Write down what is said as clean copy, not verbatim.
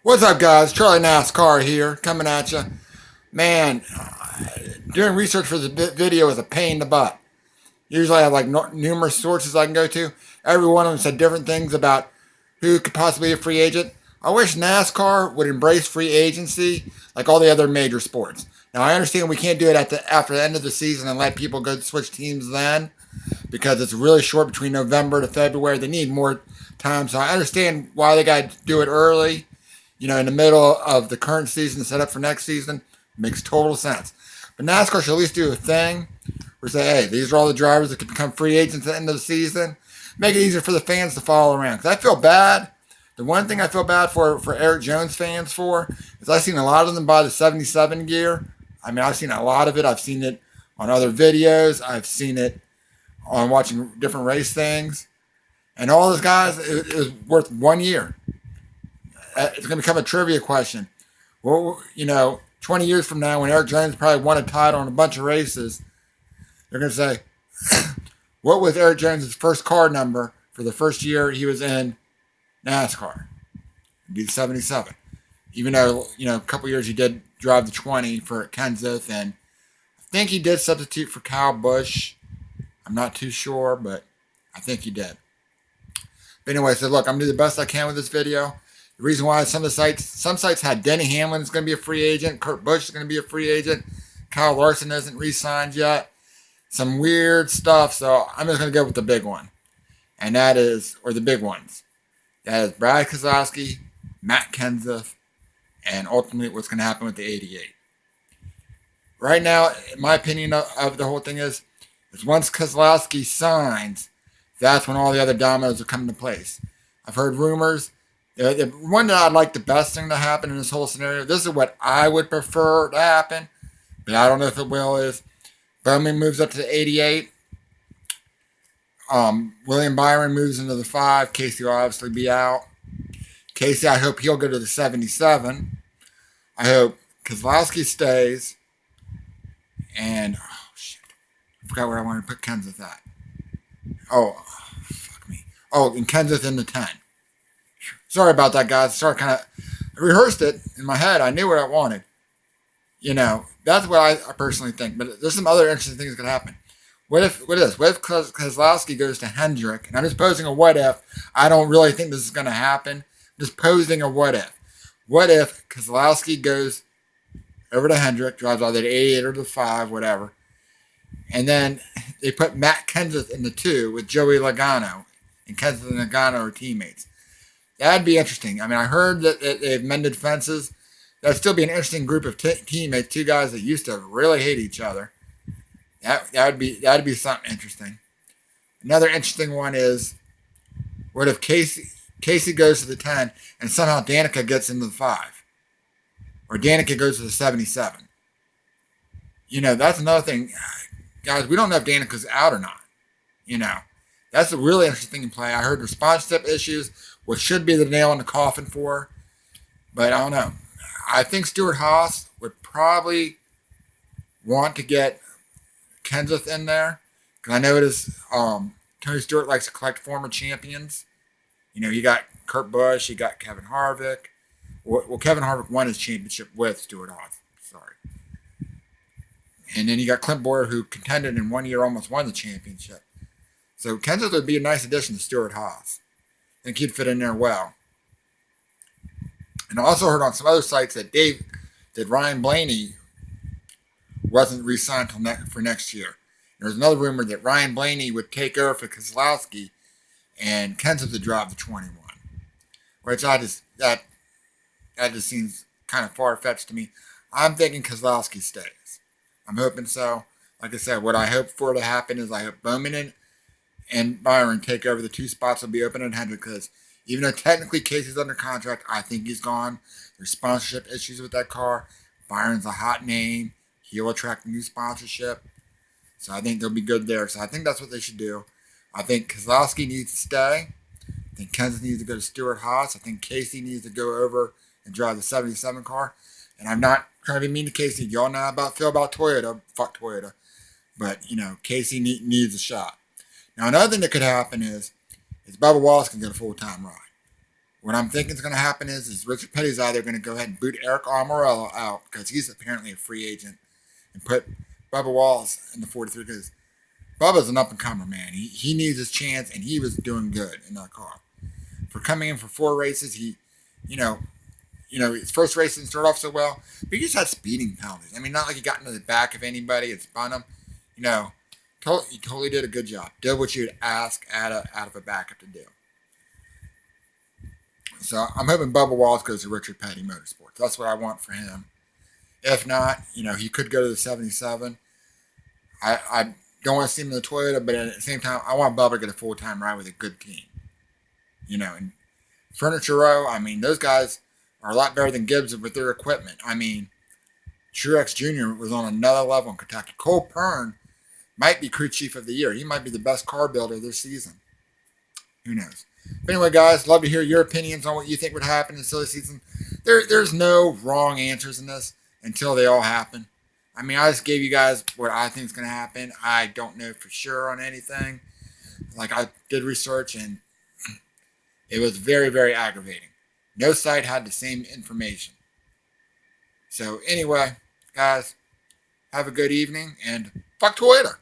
What's up, guys? Charlie Nascar here, coming at you. Man, doing research for the video is a pain in the butt. Usually I have like numerous sources I can go to. Every one of them said different things about who could possibly be a free agent. I wish NASCAR would embrace free agency like all the other major sports. Now, I understand we can't do it after the end of the season and let people go switch teams then because it's really short between November to February. They need more time, so I understand why they got to do it early, in the middle of the current season, set up for next season. Makes total sense. But NASCAR should at least do a thing where say, hey, these are all the drivers that could become free agents at the end of the season. Make it easier for the fans to follow around. Because I feel bad. The one thing I feel bad for Eric Jones fans is I've seen a lot of them buy the 77 gear. I mean, I've seen a lot of it. I've seen it on other videos. I've seen it on watching different race things. And all those guys, it was worth 1 year. It's going to become a trivia question. Well, 20 years from now, when Eric Jones probably won a title in a bunch of races, they're going to say, what was Eric Jones' first car number for the first year he was in NASCAR? It'd be 77. Even though, a couple years he did drive the 20 for Kenseth, and I think he did substitute for Kyle Busch. I'm not too sure, but I think he did. But anyway, so look, I'm going to do the best I can with this video. The reason why some sites had Denny Hamlin is going to be a free agent, Kurt Busch is going to be a free agent, Kyle Larson isn't re-signed yet. Some weird stuff, so I'm just going to go with the big one. And that is, or the big ones. That is Brad Keselowski, Matt Kenseth, and ultimately what's going to happen with the 88. Right now, my opinion of the whole thing is once Keselowski signs, that's when all the other dominoes will come into place. I've heard rumors. The one that I'd like the best thing to happen in this whole scenario, this is what I would prefer to happen, but I don't know if it will, is Bowman moves up to the 88. William Byron moves into the 5. Casey will obviously be out. Casey, I hope he'll go to the 77. I hope Keselowski stays. And, oh, shit. I forgot where I wanted to put Kenseth at. Oh, fuck me. Oh, and Kenseth in the 10. Sorry about that, guys. I rehearsed it in my head. I knew what I wanted. That's what I personally think. But there's some other interesting things that could happen. What if Keselowski goes to Hendrick? And I'm just posing a what if. I don't really think this is going to happen. I'm just posing a what if. What if Keselowski goes over to Hendrick, drives either the 88 or the 5, whatever. And then they put Matt Kenseth in the 2 with Joey Logano. And Kenseth and Logano are teammates. That'd be interesting. I mean, I heard that they've mended fences. That'd still be an interesting group of teammates, two guys that used to really hate each other. That'd be something interesting. Another interesting one is, what if Casey goes to the 10 and somehow Danica gets into the 5? Or Danica goes to the 77. That's another thing. Guys, we don't know if Danica's out or not. That's a really interesting thing in play. I heard response step issues, which should be the nail in the coffin for. But I don't know. I think Stewart-Haas would probably want to get Kenseth in there. Because I know it is, Tony Stewart likes to collect former champions. You got Kurt Busch, you got Kevin Harvick. Well, Kevin Harvick won his championship with Stewart-Haas. Sorry. And then you got Clint Boyer, who contended in 1 year, almost won the championship. So Kenseth would be a nice addition to Stewart-Haas. I think he'd fit in there well. And I also heard on some other sites that Ryan Blaney wasn't re-signed for next year. There's another rumor that Ryan Blaney would take over for Keselowski and Kenseth would drive the 21. Which that just seems kind of far-fetched to me. I'm thinking Keselowski stays. I'm hoping so. Like I said, what I hope for to happen is I hope Bowman and Byron take over. The 2 spots will be open at Hendrick because even though technically Casey's under contract, I think he's gone. There's sponsorship issues with that car. Byron's a hot name. He'll attract new sponsorship. So I think they'll be good there. So I think that's what they should do. I think Keselowski needs to stay. I think Kenseth needs to go to Stewart-Haas. I think Casey needs to go over and drive the 77 car. And I'm not trying to be mean to Casey. Y'all know how I feel about Toyota. Fuck Toyota. But, Casey needs a shot. Now, another thing that could happen is Bubba Wallace can get a full-time ride. What I'm thinking is going to happen is Richard Petty's either going to go ahead and boot Eric Almirola out because he's apparently a free agent and put Bubba Wallace in the 43 because Bubba's an up-and-comer, man. He needs his chance, and he was doing good in that car. For coming in for 4 races, you know, his first race didn't start off so well, but he just had speeding penalties. I mean, not like he got into the back of anybody and spun him. He totally did a good job. Did what you'd ask out of a backup to do. So I'm hoping Bubba Wallace goes to Richard Petty Motorsports. That's what I want for him. If not, he could go to the 77. I don't want to see him in the Toyota, but at the same time, I want Bubba to get a full-time ride with a good team. And Furniture Row, I mean, those guys are a lot better than Gibbs with their equipment. I mean, Truex Jr. was on another level in Kentucky. Cole Pern might be crew chief of the year. He might be the best car builder this season. Who knows? But anyway, guys, love to hear your opinions on what you think would happen in silly season. There's no wrong answers in this until they all happen. I mean, I just gave you guys what I think is going to happen. I don't know for sure on anything. Like, I did research, and it was very, very aggravating. No site had the same information. So, anyway, guys, have a good evening, and fuck Twitter.